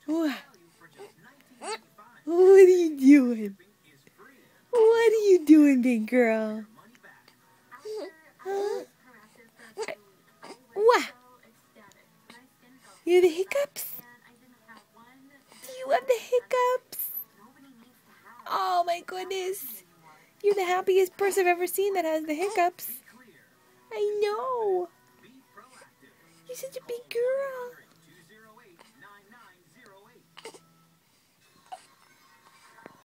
What? What are you doing? What are you doing, big girl? Huh? What? You have the hiccups? Do you have the hiccups? Oh my goodness. You're the happiest person I've ever seen that has the hiccups. I know. You're such a big girl.